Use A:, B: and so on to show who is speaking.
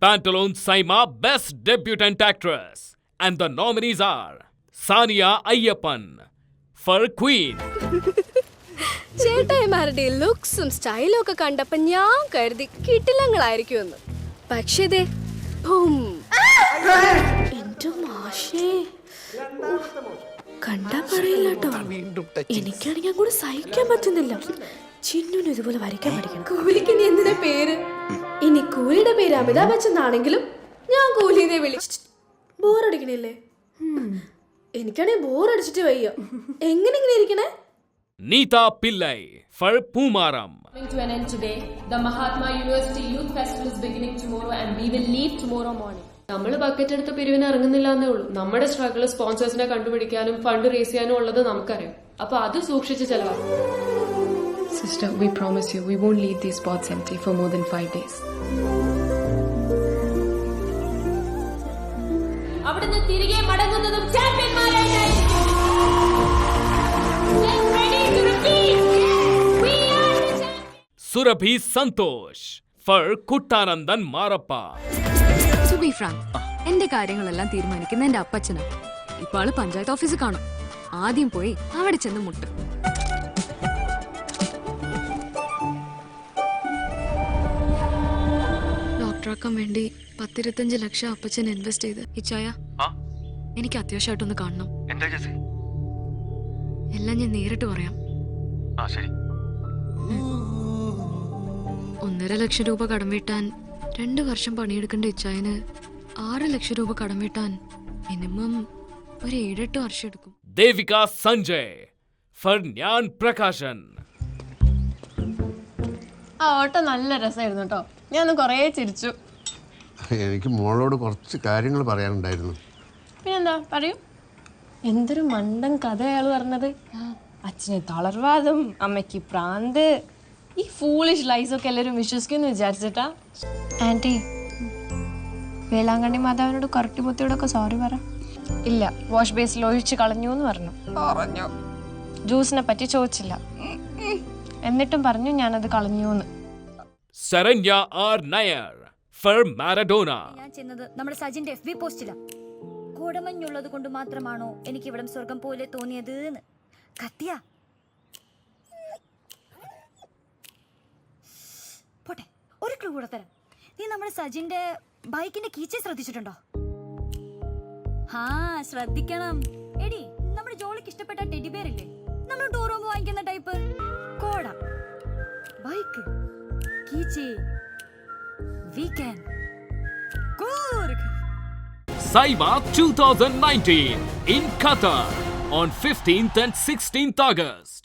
A: Pantaloons Saima Best Debutant Actress. And the nominees are Sania Ayyappan for Queen.
B: ചേട്ടായിമാരുടെ ലുക്സും സ്റ്റൈലും ഒക്കെ കണ്ടപ്പോ ഞാൻ കരുതി കിട്ടിലങ്ങളായിരിക്കുമെന്ന്. പക്ഷേ ദേ എന്റെ മാഷേ കണ്ടാ പറയില്ല കേട്ടോ. എനിക്കാണെങ്കിൽ അങ്ങോട്ട് സഹിക്കാൻ പറ്റുന്നില്ല. ചിന്നുന് ഇതുപോലെ വരയ്ക്കാൻ പഠിക്കണം. കൂലിക്ക് ഇനി എന്തിനാ പേര്? ഇനി കൂലിയുടെ പേര് അമിതാഭ് ബച്ചൻ ആണെങ്കിലും ഞാൻ കൂലിനെ വിളിച്ചു. ബോറടിക്കണില്ലേ? എനിക്കാണെങ്കിൽ ബോറടിച്ചിട്ട് വയ്യ. എങ്ങനെ ഇരിക്കണേ?
A: Neeta Pillai for Pumaram.
C: Coming to an end today, the Mahatma University Youth Festival is beginning tomorrow and we will leave tomorrow morning. നമ്മൾ ബക്കറ്റ് എടുത്ത് പിരിവിന് ഇറങ്ങുന്നില്ല എന്നേ ഉള്ളൂ. നമ്മുടെ സ്ട്രഗിൾ സ്പോൺസേഴ്സിനെ കണ്ടുപിടിക്കാനും ഫണ്ട് റേസ് ചെയ്യാനും ഉള്ളത് നമുക്കറിയാം. അപ്പൊ അത് സൂക്ഷിച്ച് ചെലവാക്കും. Sister, we promise you we won't leave these spots empty for more than 5 days. അവിടുന്ന് തിരികെ മടങ്ങുന്നതും ചാമ്പ്യന്മാരായിട്ടായിരിക്കും.
A: Surabhi Santosh for Kuttanandan Marappa.
D: To be frank, എന്റെ കാര്യങ്ങളെല്ലാം തീരുമാനിക്കുന്ന എന്റെ അപ്പച്ചനാ. ഇപ്പൊ ആള് പഞ്ചായത്ത് ഓഫീസിൽ കാണും. ആദ്യം പോയി അവിടെ ചെന്ന് മുട്ടും. ഡോക്ടറാക്കാൻ വേണ്ടി 10-25 ലക്ഷം അപ്പച്ചൻ ഇൻവെസ്റ്റ് ചെയ്ത്. ഇച്ചായ എനിക്ക് അത്യാവശ്യമായിട്ടൊന്ന് കാണണം. എല്ലാം ഞാൻ നേരിട്ട് പറയാം. 1.5 ലക്ഷം രൂപ കടം വീട്ടാൻ 2 വർഷം പണിയെടുക്കേണ്ട ഇച്ചായന് 6 ലക്ഷം രൂപ കടം വീട്ടാൻ മിനിമം ഒരു 7-8 വർഷം എടുക്കും.
A: Devika Sanjay for Nyan Prakashan.
C: ആ ഓട്ടം നല്ല രസമായിരുന്നു കേട്ടോ. ഞാൻ കുറേ ചിരിച്ചു.
E: എനിക്ക് മോളോട് കുറച്ച് കാര്യങ്ങൾ പറയാനുണ്ടായിരുന്നു.
C: പിന്നെന്താ പറയൂ. എന്തൊരു മണ്ടൻ കഥ അയാൾ പറഞ്ഞത്. അച്ഛന് തളർവാദം, അമ്മയ്ക്ക് പ്രാന്ത്. ഈ ഫൂളിഷ് ലൈസ് ഒക്കെ എല്ലാവരും വിശ്വസിക്കുമെന്ന് വിചാരിച്ചിട്ടാ. ആന്റി, വേളാങ്കണ്ണി മാതാവിനോട് കറക്റ്റിപൊത്തിയോടൊക്കെ സോറി പറ. ഇല്ല, വാഷ് ബേസിൽ ഒഴിച്ച് കളഞ്ഞു എന്ന് പറഞ്ഞു. ജ്യൂസിനെ പറ്റി ചോദിച്ചില്ല, എന്നിട്ടും പറഞ്ഞു ഞാനത് കളഞ്ഞു എന്ന്.
A: Saranya R. Nair for Maradona.
F: ഞാൻ ചെന്നത് നമ്മുടെ സജിന്റെ FB പോസ്റ്റിലാ. കോടമഞ്ഞുള്ളത് കൊണ്ട് മാത്രമാണോ എനിക്ക് ഇവിടം സ്വർഗം പോലെ തോന്നിയത്? കത്തിയാ പോട്ടെ, ഒരു ക്ലൂ കൂടെ തരാം. നീ നമ്മുടെ സജിന്റെ ബൈക്കിന്റെ കീച്ചെ ശ്രദ്ധിച്ചിട്ടുണ്ടോ? ശ്രദ്ധിക്കണം. എടി, നമ്മുടെ ജോളിക്ക് ഇഷ്ടപ്പെട്ട ടെഡി ബെയർ ഇല്ലേ, നമ്മൾ ടൂർ പോകുമ്പോൾ വാങ്ങിക്കുന്ന ടൈപ്പ്. കോട, ബൈക്ക്, കീച്ചെ, weekend, Coorg.
A: Saima 2019 in Qatar on 15th and 16th August.